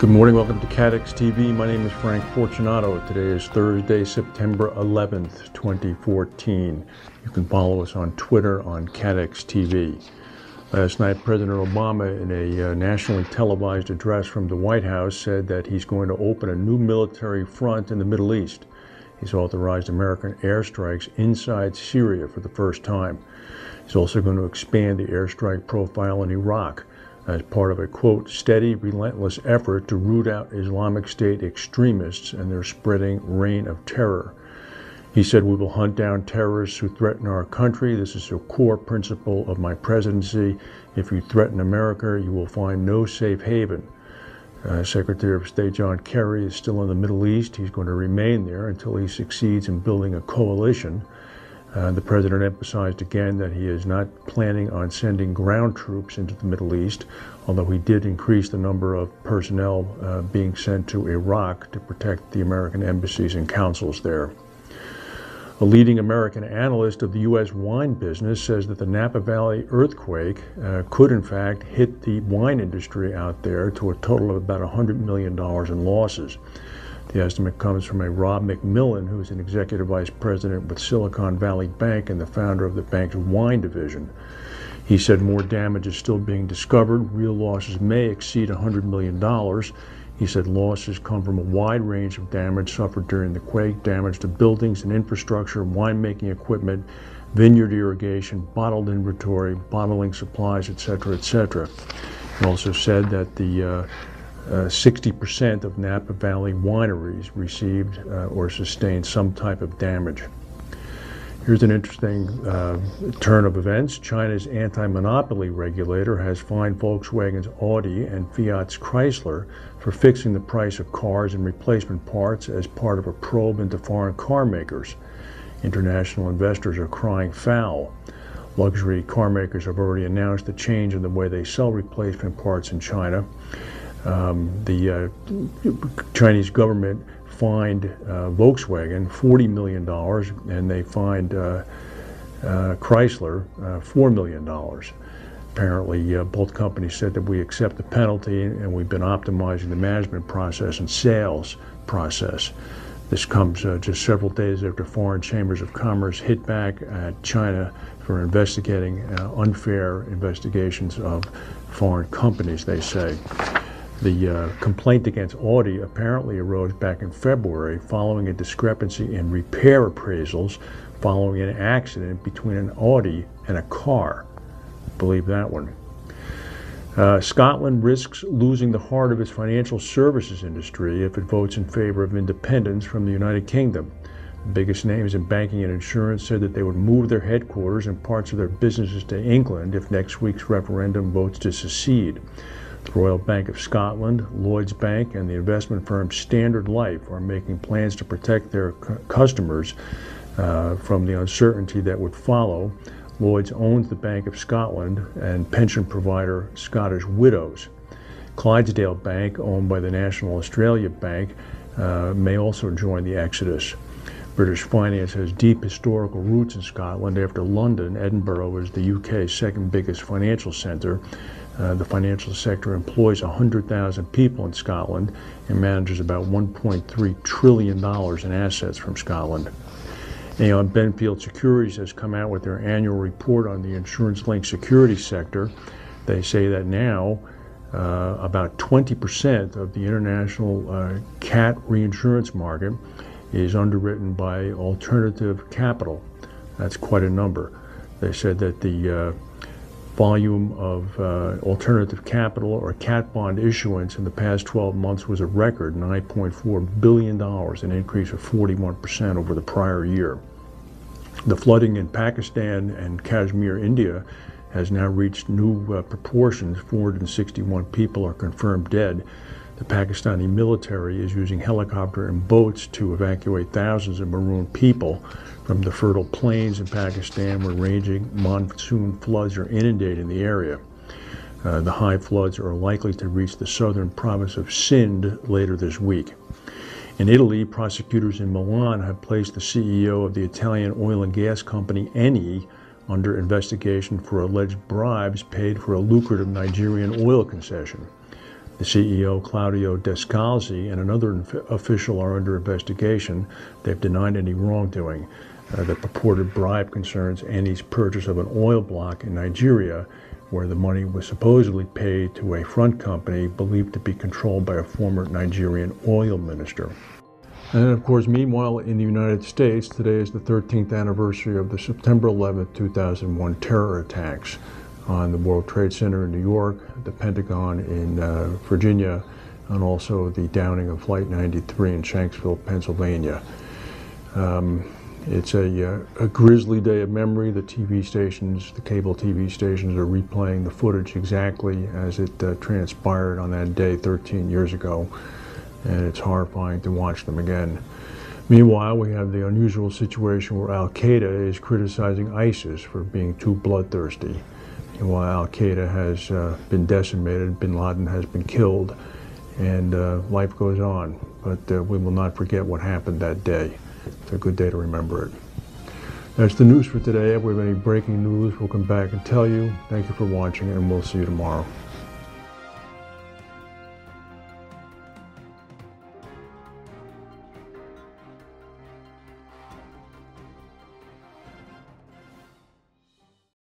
Good morning, welcome to CATEX TV. My name is Frank Fortunato. Today is Thursday, September 11th, 2014. You can follow us on Twitter on CATEX TV. Last night, President Obama, in a nationally televised address from the White House, said that he's going to open a new military front in the Middle East. He's authorized American airstrikes inside Syria for the first time. He's also going to expand the airstrike profile in Iraq as part of a, quote, steady, relentless effort to root out Islamic State extremists and their spreading reign of terror. He said, "We will hunt down terrorists who threaten our country. This is a core principle of my presidency. If you threaten America, you will find no safe haven." Secretary of State John Kerry is still in the Middle East. He's going to remain there until he succeeds in building a coalition. The president emphasized again that he is not planning on sending ground troops into the Middle East, although he did increase the number of personnel being sent to Iraq to protect the American embassies and consuls there. A leading American analyst of the U.S. wine business says that the Napa Valley earthquake could in fact hit the wine industry out there to a total of about $100 million in losses. The estimate comes from a Rob McMillan, who is an executive vice president with Silicon Valley Bank and the founder of the bank's wine division. He said more damage is still being discovered. Real losses may exceed $100 million. He said losses come from a wide range of damage suffered during the quake, damage to buildings and infrastructure, winemaking equipment, vineyard irrigation, bottled inventory, bottling supplies, etc., etc. He also said that the 60% of Napa Valley wineries received or sustained some type of damage. Here's an interesting turn of events. China's anti-monopoly regulator has fined Volkswagen's Audi and Fiat's Chrysler for fixing the price of cars and replacement parts as part of a probe into foreign car makers. International investors are crying foul. Luxury car makers have already announced a change in the way they sell replacement parts in China. The Chinese government fined Volkswagen $40 million, and they fined Chrysler $4 million. Apparently, both companies said that we accept the penalty, and we've been optimizing the management process and sales process. This comes just several days after foreign chambers of commerce hit back at China for investigating unfair investigations of foreign companies, they say. The complaint against Audi apparently arose back in February following a discrepancy in repair appraisals following an accident between an Audi and a car. Believe that one. Scotland risks losing the heart of its financial services industry if it votes in favor of independence from the United Kingdom. The biggest names in banking and insurance said that they would move their headquarters and parts of their businesses to England if next week's referendum votes to secede. The Royal Bank of Scotland, Lloyds Bank, and the investment firm Standard Life are making plans to protect their customers from the uncertainty that would follow. Lloyds owns the Bank of Scotland and pension provider Scottish Widows. Clydesdale Bank, owned by the National Australia Bank, may also join the exodus. British finance has deep historical roots in Scotland. After London, Edinburgh is the UK's second biggest financial centre. The financial sector employs 100,000 people in Scotland and manages about $1.3 trillion in assets from Scotland. Aon Benfield Securities has come out with their annual report on the insurance-linked security sector. They say that now about 20% of the international CAT reinsurance market is underwritten by alternative capital. That's quite a number. They said that the volume of alternative capital or cat bond issuance in the past 12 months was a record $9.4 billion, an increase of 41% over the prior year. The flooding in Pakistan and Kashmir, India, has now reached new proportions. 461 people are confirmed dead. The Pakistani military is using helicopter and boats to evacuate thousands of marooned people from the fertile plains in Pakistan where raging monsoon floods are inundating the area. The high floods are likely to reach the southern province of Sindh later this week. In Italy, prosecutors in Milan have placed the CEO of the Italian oil and gas company Eni under investigation for alleged bribes paid for a lucrative Nigerian oil concession. The CEO, Claudio Descalzi, and another official are under investigation. They've denied any wrongdoing. The purported bribe concerns Eni's purchase of an oil block in Nigeria, where the money was supposedly paid to a front company believed to be controlled by a former Nigerian oil minister. And of course, meanwhile, in the United States, today is the 13th anniversary of the September 11th, 2001 terror attacks on the World Trade Center in New York, the Pentagon in Virginia, and also the downing of Flight 93 in Shanksville, Pennsylvania. It's a grisly day of memory. The TV stations, the cable TV stations, are replaying the footage exactly as it transpired on that day 13 years ago, and it's horrifying to watch them again. Meanwhile, we have the unusual situation where Al-Qaeda is criticizing ISIS for being too bloodthirsty. And while Al-Qaeda has been decimated, bin Laden has been killed, and life goes on. But we will not forget what happened that day. It's a good day to remember it. That's the news for today. If we have any breaking news, we'll come back and tell you. Thank you for watching, and we'll see you tomorrow.